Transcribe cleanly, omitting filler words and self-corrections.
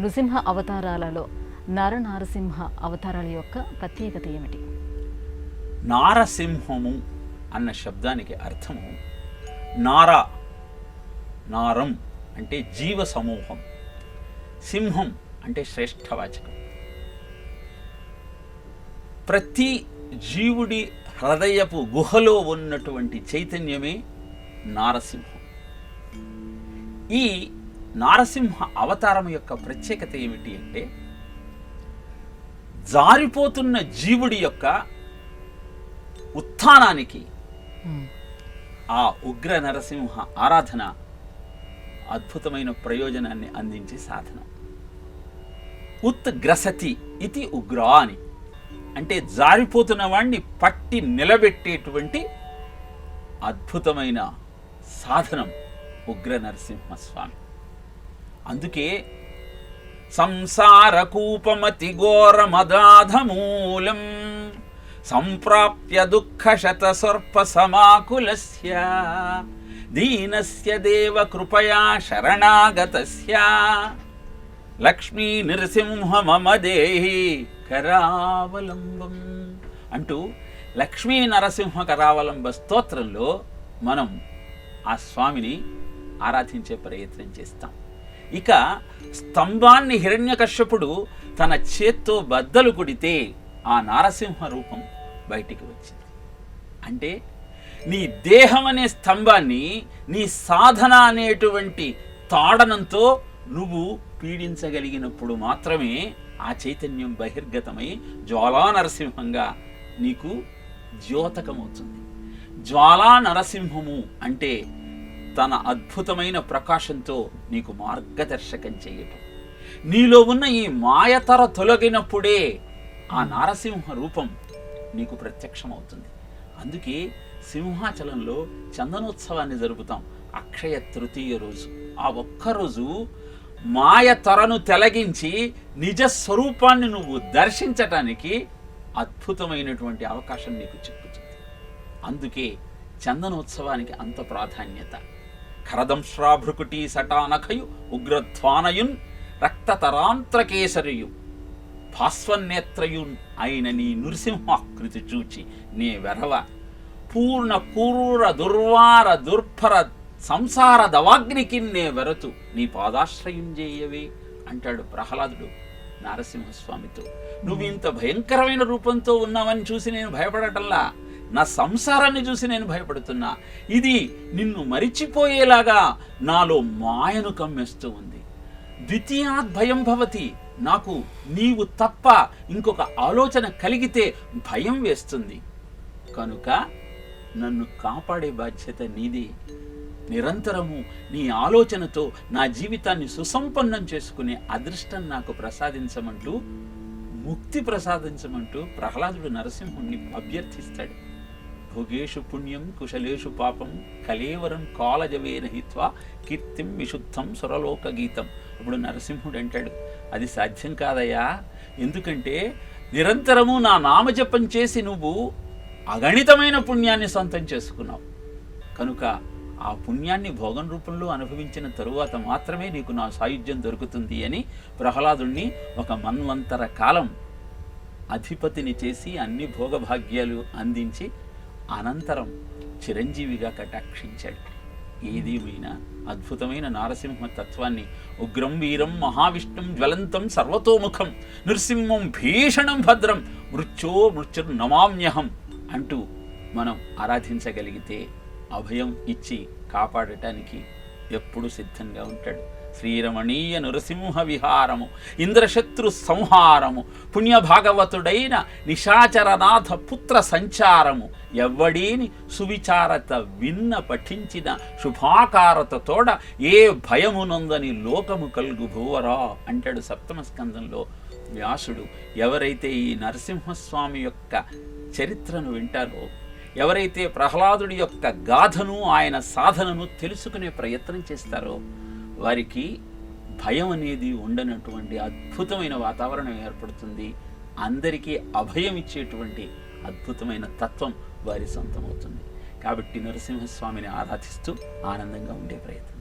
నృసింహ అవతారాలలో నరసింహ అవతారాల యొక్క ప్రత్యేకత ఏమిటి? నారసింహము అన్న శబ్దానికి అర్థము నారం అంటే జీవ సమూహం, సింహం అంటే శ్రేష్ఠవాచకం. ప్రతి జీవుడి హృదయపు గుహలో ఉన్నటువంటి చైతన్యమే నారసింహం. ఈ నారసింహ అవతారం యొక్క ప్రత్యేకత ఏమిటి అంటే, జారిపోతున్న జీవుడి యొక్క ఉత్థానానికి ఆ ఉగ్ర నరసింహ ఆరాధన అద్భుతమైన ప్రయోజనాన్ని అందించే సాధనం. ఉత్గ్రసతి ఇది ఉగ్రా అని అంటే జారిపోతున్న వాణ్ణి పట్టి నిలబెట్టేటువంటి అద్భుతమైన సాధనం ఉగ్ర నరసింహస్వామి. అందుకే సంసార కూపమతి ఘోరమదాధమూలం సంప్రాప్య దుఃఖ శత సర్ప సమాకులస్య దీనస్య దేవ కృపయా శరణాగతస్య లక్ష్మీ నృసింహ మమ దేహి కరావలంబం అంటూ లక్ష్మీ నరసింహ కరావలంబ స్తోత్రంలో మనం ఆ స్వామిని ఆరాధించే ప్రయత్నం చేస్తాం. ఇక స్తంభాన్ని హిరణ్యకశ్యపుడు తన చేత్తో బద్దలు కొడితే ఆ నారసింహ రూపం బయటికి వచ్చింది. అంటే నీ దేహం అనే స్తంభాన్ని నీ సాధన అనేటువంటి తాడనంతో నువ్వు పీడించగలిగినప్పుడు మాత్రమే ఆ చైతన్యం బహిర్గతమై జ్వాలా నరసింహంగా నీకు ద్యోతకమవుతుంది. జ్వాలా నరసింహము అంటే తన అద్భుతమైన ప్రకాశంతో నీకు మార్గదర్శకం చేయటం. నీలో ఉన్న ఈ మాయతర తొలగినప్పుడే ఆ నారసింహ రూపం నీకు ప్రత్యక్షమవుతుంది. అందుకే సింహాచలంలో చందనోత్సవాన్ని జరుపుతాం అక్షయ తృతీయ రోజు. ఆ ఒక్కరోజు మాయతరను తొలగించి నిజ స్వరూపాన్ని నువ్వు దర్శించటానికి అద్భుతమైనటువంటి అవకాశం నీకు చిక్కుతుంది. అందుకే చందనోత్సవానికి అంత ప్రాధాన్యత. ఖరదంశ్రాభృకుటీ సటానఖయు ఉగ్రధ్వానయున్ రక్తతరాంత్రకేసరియు భాస్వన్నేత్రయున్ అయిన నీ నృసింహాకృతి చూచి నే వెరవ పూర్ణ క్రూర దుర్వార దుర్భర సంసార దవాగ్నికి నే వెరతు నీ పాదాశ్రయం చేయవే అంటాడు ప్రహ్లాదుడు నారసింహస్వామితో. నువ్వు ఇంత భయంకరమైన రూపంతో ఉన్నావని చూసి నేను భయపడటల్లా, నా సంసారాన్ని చూసి నేను భయపడుతున్నా. ఇది నిన్ను మరిచిపోయేలాగా నాలో మాయను కమ్మేస్తూ ఉంది. ద్వితీయాద్ భయం భవతి, నాకు నీవు తప్ప ఇంకొక ఆలోచన కలిగితే భయం వేస్తుంది. కనుక నన్ను కాపాడే బాధ్యత నీది. నిరంతరము నీ ఆలోచనతో నా జీవితాన్ని సుసంపన్నం చేసుకునే అదృష్టం నాకు ప్రసాదించమంటూ, ముక్తి ప్రసాదించమంటూ ప్రహ్లాదుడు నరసింహుణ్ణి అభ్యర్థిస్తాడు. భోగేషు పుణ్యం కుశలేషు పాపం కలేవరం కాలజవేన హిత్వా కీర్తిం విశుద్ధం సురలోక గీతం. అప్పుడు నరసింహుడు అంటాడు, అది సాధ్యం కాదయ్యా, ఎందుకంటే నిరంతరము నా నామజపం చేసి నువ్వు అగణితమైన పుణ్యాన్ని సొంతం చేసుకున్నావు. కనుక ఆ పుణ్యాన్ని భోగం రూపంలో అనుభవించిన తరువాత మాత్రమే నీకు నా సాయుధ్యం దొరుకుతుంది అని ప్రహ్లాదుణ్ణి ఒక మన్వంతర కాలం అధిపతిని చేసి అన్ని భోగభాగ్యాలు అందించి అనంతరం చిరంజీవిగా కటాక్షించాడు. ఏదేమైనా అద్భుతమైన నారసింహ తత్వాన్ని ఉగ్రం వీరం మహావిష్ణుం జ్వలంతం సర్వతోముఖం నృసింహం భీషణం భద్రం మృత్యుర్నమామ్యహం అంటూ మనం ఆరాధించగలిగితే అభయం ఇచ్చి కాపాడటానికి ఎప్పుడు సిద్ధంగా ఉంటాడు. శ్రీరమణీయ నృసింహ విహారము ఇంద్రశత్రు సంహారము పుణ్యభాగవతుడైన నిశాచరనాథ పుత్ర సంచారము ఎవ్వడీని సువిచారత విన్న పఠించిన శుభాకారత తోడ ఏ భయమునందని లోకము కల్గు భూవరా అంటాడు సప్తమ స్కందంలో వ్యాసుడు. ఎవరైతే ఈ నరసింహస్వామి యొక్క చరిత్రను వింటారో, ఎవరైతే ప్రహ్లాదుడి యొక్క గాథను ఆయన సాధనను తెలుసుకునే ప్రయత్నం చేస్తారో వారికి భయం అనేది ఉండనటువంటి అద్భుతమైన వాతావరణం ఏర్పడుతుంది. అందరికీ అభయం ఇచ్చేటువంటి అద్భుతమైన తత్వం వారి సొంతమవుతుంది. కాబట్టి నరసింహస్వామిని ఆరాధిస్తూ ఆనందంగా ఉండే ప్రయత్నం